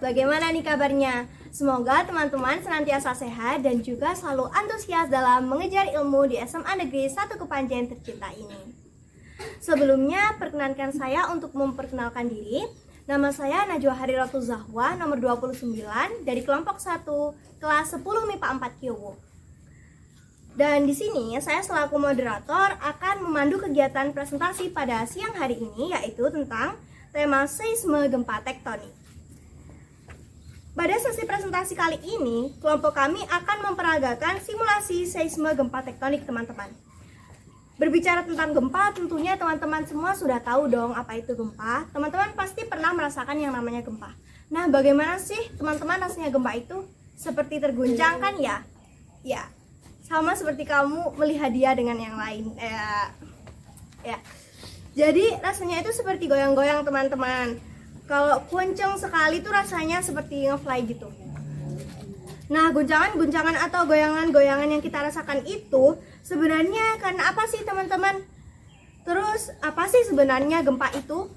bagaimana nih kabarnya? Semoga teman-teman senantiasa sehat dan juga selalu antusias dalam mengejar ilmu di SMA Negeri 1 Kepanjen tercinta ini. Sebelumnya, perkenankan saya untuk memperkenalkan diri. Nama saya Najwa Hariratu Zahwa, nomor 29 dari kelompok 1, kelas 10 MIPA 4 Kiowo. Dan di sini saya selaku moderator akan memandu kegiatan presentasi pada siang hari ini, yaitu tentang tema seisme gempa tektonik. Pada sesi presentasi kali ini, kelompok kami akan memperagakan simulasi seisme gempa tektonik, teman-teman. Berbicara tentang gempa, tentunya teman-teman semua sudah tahu dong apa itu gempa. Teman-teman pasti pernah merasakan yang namanya gempa. Nah, bagaimana sih teman-teman rasanya gempa itu? Seperti terguncang kan ya? Ya, sama seperti kamu melihat dia dengan yang lain. Jadi rasanya itu seperti goyang-goyang, teman-teman. Kalau kenceng sekali tuh rasanya seperti ngefly gitu. Nah, guncangan-guncangan atau goyangan-goyangan yang kita rasakan itu sebenarnya karena apa sih, teman-teman? Terus apa sih sebenarnya gempa itu?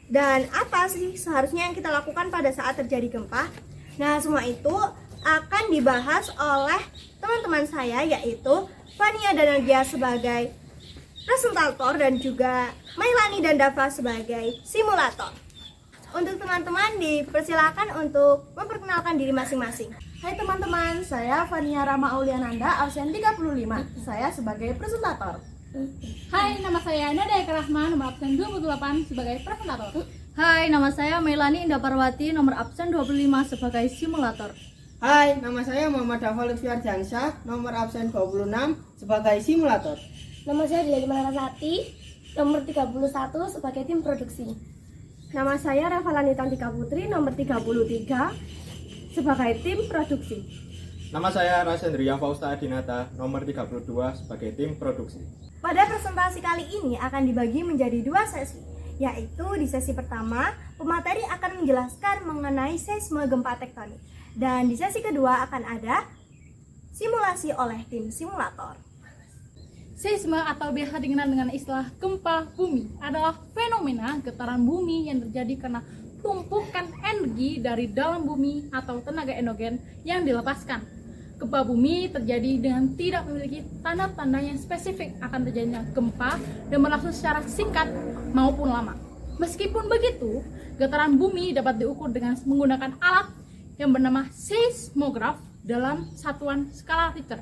Dan apa sih seharusnya yang kita lakukan pada saat terjadi gempa? Nah, semua itu akan dibahas oleh teman-teman saya, yaitu Fania dan Nadia sebagai presentator dan juga Mailani dan Dava sebagai simulator. Untuk teman-teman dipersilakan untuk memperkenalkan diri masing-masing. Hai teman-teman, saya Fania Rama Auliananda, absen 35. Saya sebagai presentator. Hai, nama saya Nadia Rahma, nomor absen 28 sebagai presentator. Hai, nama saya Mailani Indah Parwati, nomor absen 25 sebagai simulator. Hai, nama saya Muhammad Dava Lutfiar Jansyah, nomor absen 26 sebagai simulator. Nama saya Diani Maharasati, nomor 31 sebagai tim produksi. Nama saya Ravalani Tantika Putri, nomor 33 sebagai tim produksi. Nama saya Rasendria Fausta Adinata, nomor 32 sebagai tim produksi. Pada presentasi kali ini akan dibagi menjadi dua sesi, yaitu di sesi pertama, pemateri akan menjelaskan mengenai seisme gempa tektonik. Dan di sesi kedua akan ada simulasi oleh tim simulator. Seisme atau biasa dikenal dengan istilah gempa bumi adalah fenomena getaran bumi yang terjadi karena tumpukan energi dari dalam bumi atau tenaga endogen yang dilepaskan. Gempa bumi terjadi dengan tidak memiliki tanda-tanda yang spesifik akan terjadinya gempa dan berlangsung secara singkat maupun lama. Meskipun begitu, getaran bumi dapat diukur dengan menggunakan alat yang bernama seismograf dalam satuan skala Richter,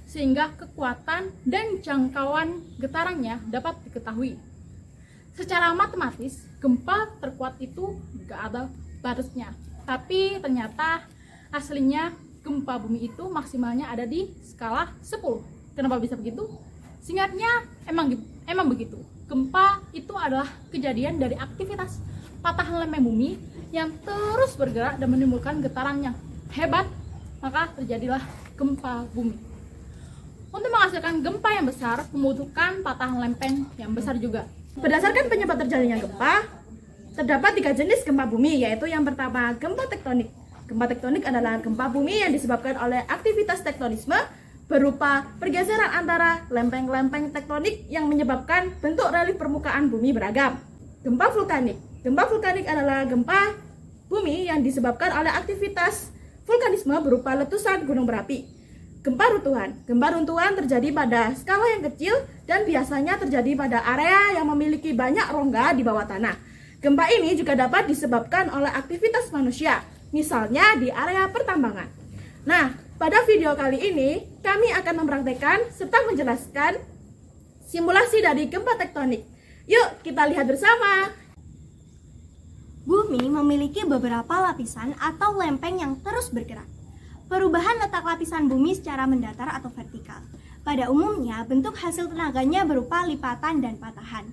sehingga kekuatan dan jangkauan getarannya dapat diketahui. Secara matematis, gempa terkuat itu gak ada batasnya. Tapi ternyata aslinya gempa bumi itu maksimalnya ada di skala 10. Kenapa bisa begitu? Singkatnya, emang begitu. Gempa itu adalah kejadian dari aktivitas patahan lempeng bumi yang terus bergerak dan menimbulkan getaran yang hebat, maka terjadilah gempa bumi. Untuk menghasilkan gempa yang besar, membutuhkan patahan lempeng yang besar juga. Berdasarkan penyebab terjadinya gempa, terdapat 3 jenis gempa bumi, yaitu yang pertama gempa tektonik. Gempa tektonik adalah gempa bumi yang disebabkan oleh aktivitas tektonisme berupa pergeseran antara lempeng-lempeng tektonik yang menyebabkan bentuk relief permukaan bumi beragam. Gempa vulkanik. Gempa vulkanik adalah gempa bumi yang disebabkan oleh aktivitas vulkanisme berupa letusan gunung berapi. Gempa runtuhan. Gempa runtuhan terjadi pada skala yang kecil dan biasanya terjadi pada area yang memiliki banyak rongga di bawah tanah. Gempa ini juga dapat disebabkan oleh aktivitas manusia, misalnya di area pertambangan. Nah, pada video kali ini kami akan mempraktekkan serta menjelaskan simulasi dari gempa tektonik. Yuk, kita lihat bersama. Bumi memiliki beberapa lapisan atau lempeng yang terus bergerak. Perubahan letak lapisan bumi secara mendatar atau vertikal. Pada umumnya, bentuk hasil tenaganya berupa lipatan dan patahan.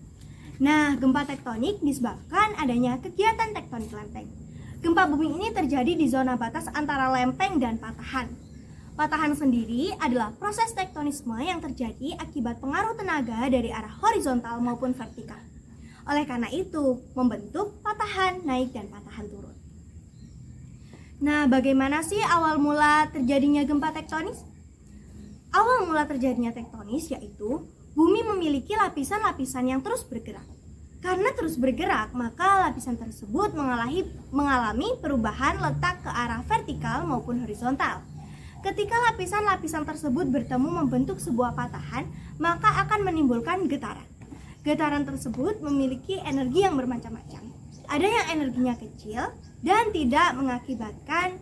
Nah, gempa tektonik disebabkan adanya kegiatan tektonik lempeng. Gempa bumi ini terjadi di zona batas antara lempeng dan patahan. Patahan sendiri adalah proses tektonisme yang terjadi akibat pengaruh tenaga dari arah horizontal maupun vertikal. Oleh karena itu, membentuk patahan naik dan patahan turun. Nah, bagaimana sih awal mula terjadinya gempa tektonis? Awal mula terjadinya tektonis yaitu bumi memiliki lapisan-lapisan yang terus bergerak. Karena terus bergerak, maka lapisan tersebut mengalami perubahan letak ke arah vertikal maupun horizontal. Ketika lapisan-lapisan tersebut bertemu membentuk sebuah patahan, maka akan menimbulkan getaran. Getaran tersebut memiliki energi yang bermacam-macam. Ada yang energinya kecil dan tidak mengakibatkan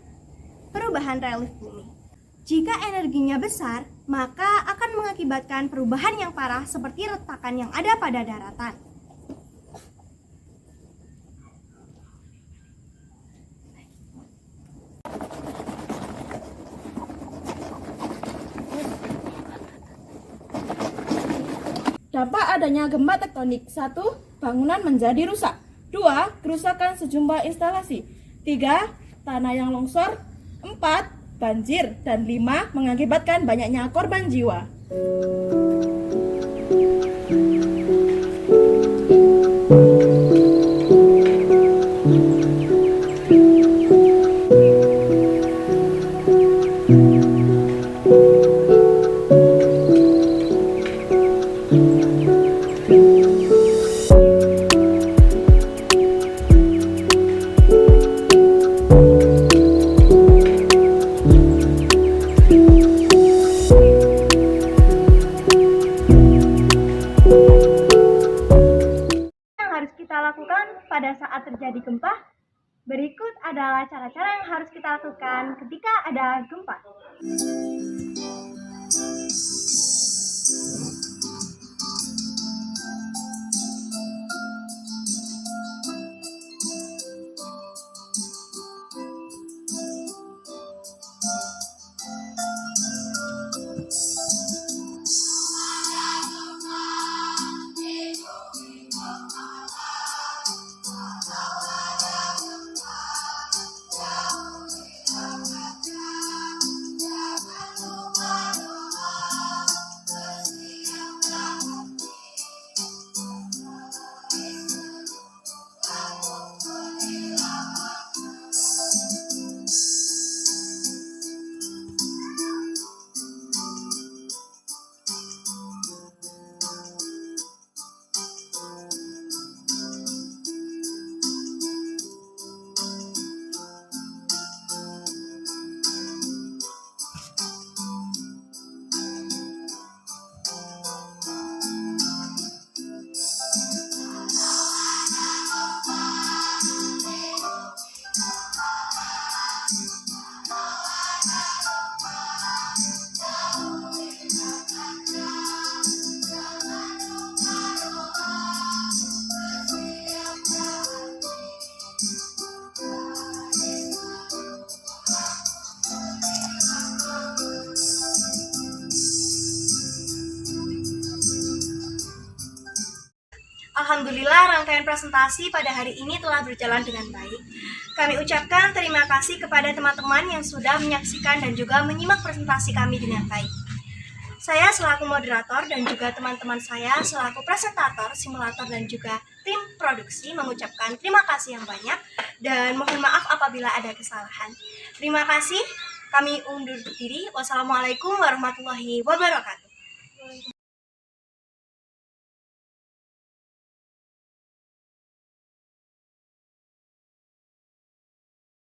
perubahan relief bumi. Jika energinya besar, maka akan mengakibatkan perubahan yang parah seperti retakan yang ada pada daratan. Dampak adanya gempa tektonik. 1. Bangunan menjadi rusak. 2. Kerusakan sejumlah instalasi. 3. Tanah yang longsor. 4. Banjir. Dan 5. Mengakibatkan banyaknya korban jiwa. Lakukan pada saat terjadi gempa. Berikut adalah cara-cara yang harus kita lakukan ketika ada gempa. Alhamdulillah, rangkaian presentasi pada hari ini telah berjalan dengan baik. Kami ucapkan terima kasih kepada teman-teman yang sudah menyaksikan dan juga menyimak presentasi kami dengan baik. Saya selaku moderator dan juga teman-teman saya selaku presentator, simulator dan juga tim produksi mengucapkan terima kasih yang banyak dan mohon maaf apabila ada kesalahan. Terima kasih, kami undur diri. Wassalamualaikum warahmatullahi wabarakatuh.